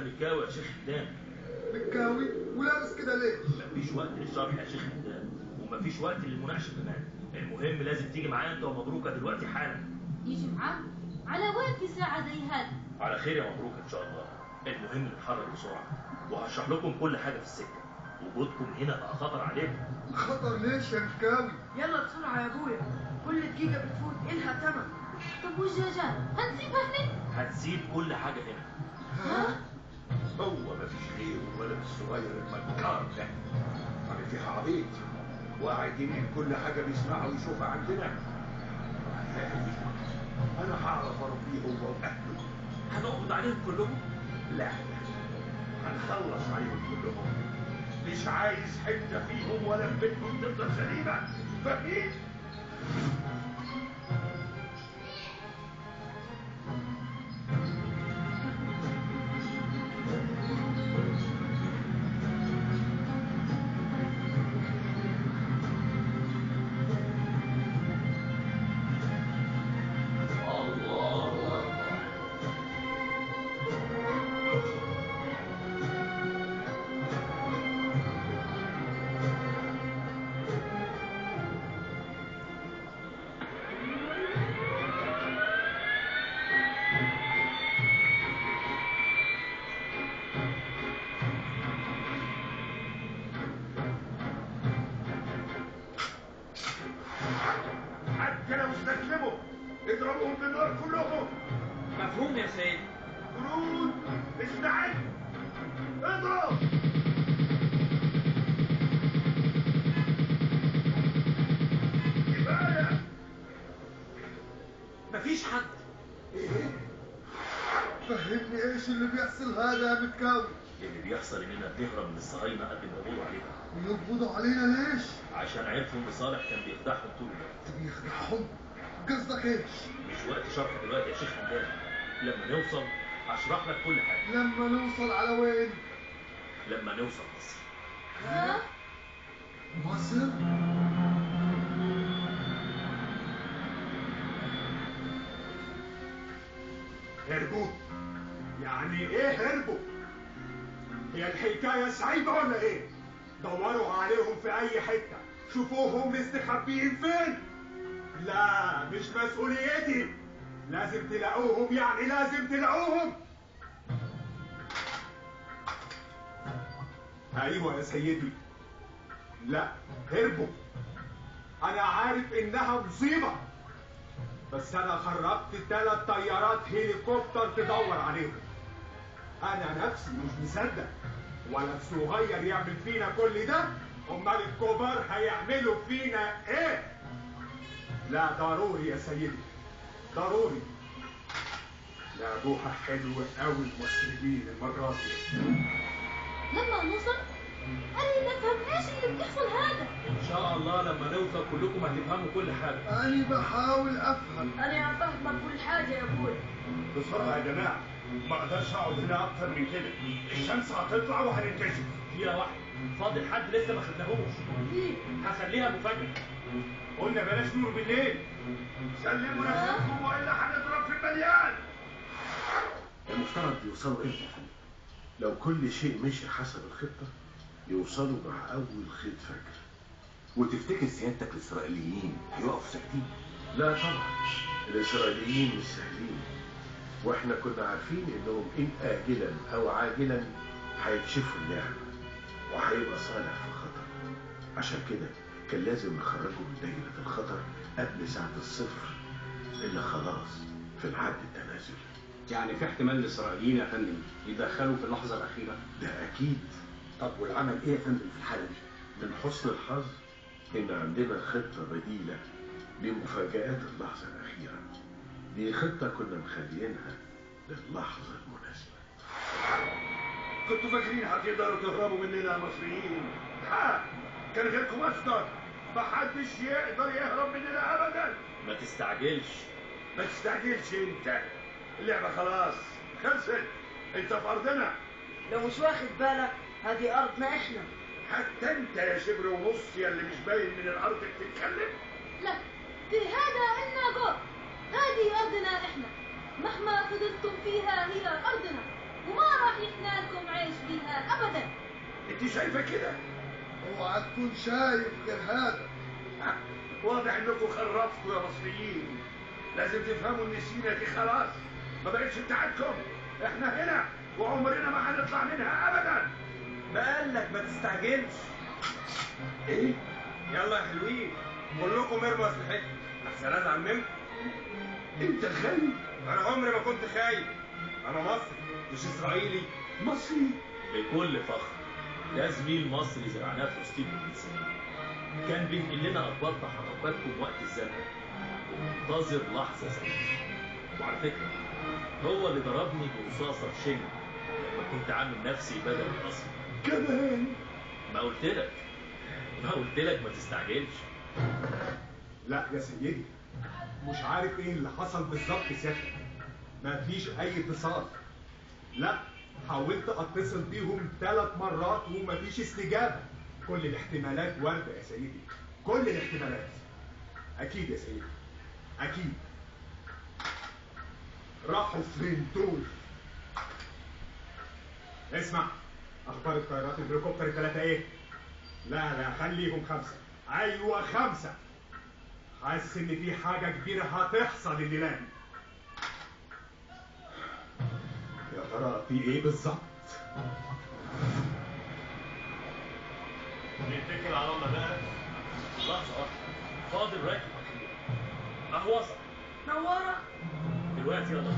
متكاوي يا شيخ حمدان. متكاوي ولابس كده ليه؟ مفيش وقت للشرح يا شيخ حمدان، ومفيش وقت للمناقشه كمان. المهم لازم تيجي معايا انت ومبروكه دلوقتي حالا. يجي معاك؟ على وين في ساعه زي هذه؟ على خير يا مبروكه ان شاء الله. المهم نتحرك بسرعه وهشرح لكم كل حاجه في السكه. وجودكم هنا بقى خطر عليكم. خطر ليش يا متكاوي؟ يلا بسرعه يا ابويا، كل دقيقه بتفوت إلها ثمن. طب والدجاجات هنسيبها هنا؟ هتسيب كل حاجه هنا. ها؟ هو مفيش غيره الولد الصغير المكار ده، يعني في عبيط وقاعد ينقل كل حاجه بيسمعها ويشوفها عندنا. انا هعرف اربيه هو واهله. هنقبض عليهم كلهم؟ لا هنخلص عليهم كلهم. مش عايز حته فيهم ولا في بيتهم تفضل سليمه، فاهمين؟ اضربوهم بالنار كلهم. مفهوم يا سيد. جنود استعد، اضرب. كفايه. مفيش حد. ايه؟ فهمني ايش اللي بيحصل هذا يا متكاوي؟ اللي بيحصل اننا بنهرب من الصهاينه قبل ما يقبضوا علينا. ويقبضوا علينا ليش؟ عشان عرفوا ان صالح كان بيخدعهم طول الوقت. بيخدعهم؟ قصدك ايش؟ مش وقت شرح دلوقتي يا شيخ حمدان. لما نوصل هشرح لك كل حاجه. لما نوصل على وين؟ لما نوصل مصر. ها؟ مصر؟ هربوا؟ يعني ايه هربوا؟ هي الحكايه سعيده ولا ايه؟ دوروا عليهم في اي حته، شوفوهم مستخبيين فين. لا مش مسؤوليتي، لازم تلاقوهم، يعني لازم تلاقوهم. ايوه يا سيدي. لا هربوا، انا عارف انها مصيبه، بس انا خرجت 3 طيارات هليكوبتر تدور عليهم. انا نفسي مش مصدق، ولد صغير يعمل فينا كل ده، امال الكبار هيعملوا فينا ايه؟ لا ضروري يا سيدي، ضروري. لعبوها حلو قوي المسلمين المرة دي. لما نوصل أنا نفهم إيش اللي بيحصل هذا. ان شاء الله لما نوصل كلكم هتفهموا كل حاجه. أنا بحاول أفهم. انا هفهمك كل حاجه يا ابويا. بسرعة يا جماعة، ما اقدرش اقعد هنا اكتر من كده، الشمس هتطلع وهننتشر. دقيقه واحده، فاضل حد لسه ما خدناهوش. مين؟ هخليها مفاجاه. قلنا بلاش نور بالليل. سلموا نفسكم والا هنضرب في المليان. المفترض يوصلوا امتى؟ لو كل شيء مشي حسب الخطة يوصلوا مع أول خيط فجر. وتفتكر سيادتك الإسرائيليين هيقفوا ساكتين؟ لا طبعا، الإسرائيليين مش سهلين، واحنا كنا عارفين انهم ان آجلا أو عاجلا هيكشفوا اللعبة وهيبقى صالح في خطر. عشان كده كان لازم نخرجه من دايرة الخطر قبل ساعة الصفر اللي خلاص في العد التنازلي. يعني في احتمال الاسرائيليين يا فندم يدخلوا في اللحظه الاخيره؟ ده أكيد. طب والعمل إيه يا فندم في الحالة دي؟ من حسن الحظ إن عندنا خطة بديلة لمفاجآت اللحظة الأخيرة. دي خطة كنا مخليينها للحظة المناسبة. كنتوا فاكرين هتقدروا تهربوا مننا يا مصريين؟ ها، كان غيركم أصدر، محدش يقدر يهرب مننا أبدا. ما تستعجلش. ما تستعجلش انت، اللعبة خلاص خلصت، انت في أرضنا. لو مش واخد بالك هذه ارضنا احنا. حتى انت يا شبر ونص يا اللي مش باين من الأرض بتتكلم. لا، في هذا إلنا جور. هذه أرضنا إحنا، مهما فضلتم فيها هي أرضنا، وما راح يحنى انت شايفه كده؟ اوعى تكون شايف غير هذا. واضح انكم خرفتوا يا مصريين. لازم تفهموا ان سينا دي خلاص ما بقتش بتاعتكم. احنا هنا وعمرنا ما هنطلع منها ابدا. بقالك ما تستعجلش. ايه؟ يلا يا حلوين كلكم ارموا اسلحتكم احسن ازعل منكم. انت خايف؟ انا عمري ما كنت خايف. انا مصري مش اسرائيلي. مصري؟ بكل فخر. ده زميل مصري زرعناه في وسطيكم من سنين. كان بينقل لنا اخبار تحركاتكم وقت الزمن ومنتظر لحظه زي دي. وعلى فكره هو اللي ضربني برصاصه في شنج لما كنت عامل نفسي بدل الاصل. كمان؟ ما قلت لك ما تستعجلش. لا يا سيدي مش عارف ايه اللي حصل بالظبط سيادتك. ما فيش اي اتصال. لا حاولت اتصل بيهم 3 مرات وما فيش استجابه. كل الاحتمالات وارده يا سيدي. كل الاحتمالات. اكيد يا سيدي اكيد. راحوا فين دول؟ اسمع اخبار الطيارات الهليكوبتر ال3 ايه؟ لا خليهم 5. ايوه 5. حاسس ان في حاجه كبيره هتحصل الليله دي. يا ترى في ايه بالظبط؟ نتكل على الله بقى. لحظه واحده. فاضل راكب اخير. اهو وصل. نوره. دلوقتي يلا.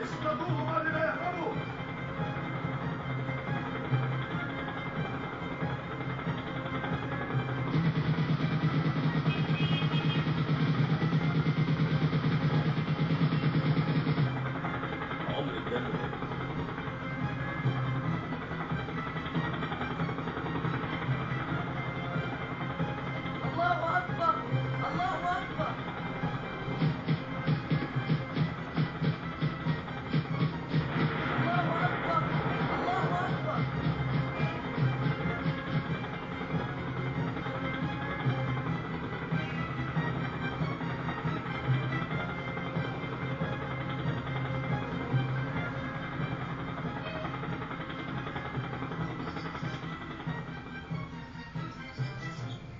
اصطادوهم قبل ما يهربوا. عمر الدم. الله اكبر الله اكبر.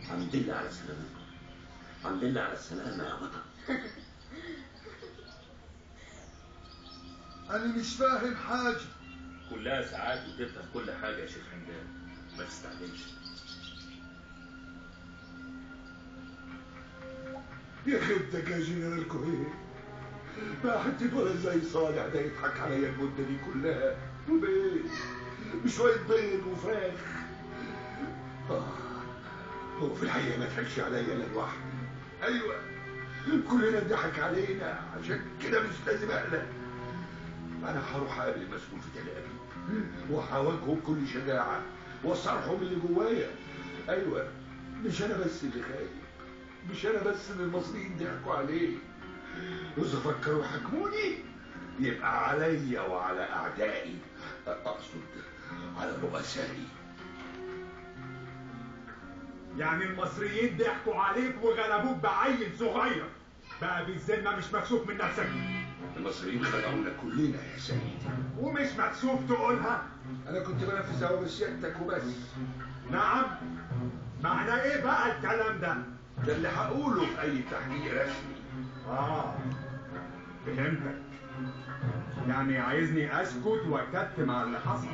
الحمد لله على السلامة. الحمد لله على السلامة يا بطل. انا مش فاهم حاجه. كلها ساعات وتفهم كل حاجه يا شيخ حمدان. ما تستعجلش. يا خيبتك يا جنرال كوهين. ما حدد ولا زي صالح ده يضحك عليا المده دي كلها. وبيت بشويه بيض وفراخ. هو في الحقيقه ما ضحكش عليا انا لوحدي. ايوه كلنا ضحك علينا. عشان كده مش لازم اقلق. انا هروح اقابل المسؤول في تل ابيب وهواجهه بكل شجاعه واصارحه باللي جوايا. ايوه مش انا بس اللي خايف. مش انا بس اللي المصريين ضحكوا عليه. واذا فكروا يحاكموني يبقى عليا وعلى اعدائي. اقصد على رؤسائي. يعني المصريين ضحكوا عليك وغلبوك بعيل صغير. بقى بالذمه مش مكسوف من نفسك؟ المصريين خدعونا كلنا يا سيدي. ومش مكسوف تقولها؟ انا كنت بنفذ اوامر سيادتك وبس. نعم. معنى ايه بقى الكلام ده؟ ده اللي هقوله في اي تحقيق رسمي. فهمتك. يعني عايزني اسكت واكتم على اللي حصل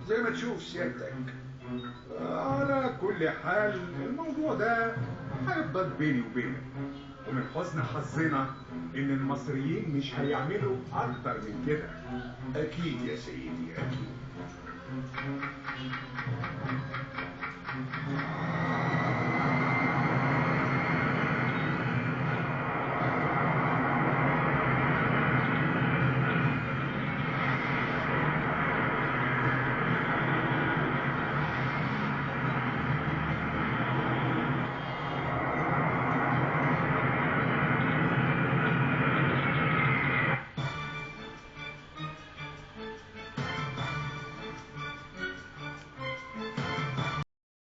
زي ما تشوف سيادتك. على كل حال الموضوع ده هيفضل بيني وبينك. ومن حسن حظنا ان المصريين مش هيعملوا اكتر من كده. اكيد يا سيدي اكيد.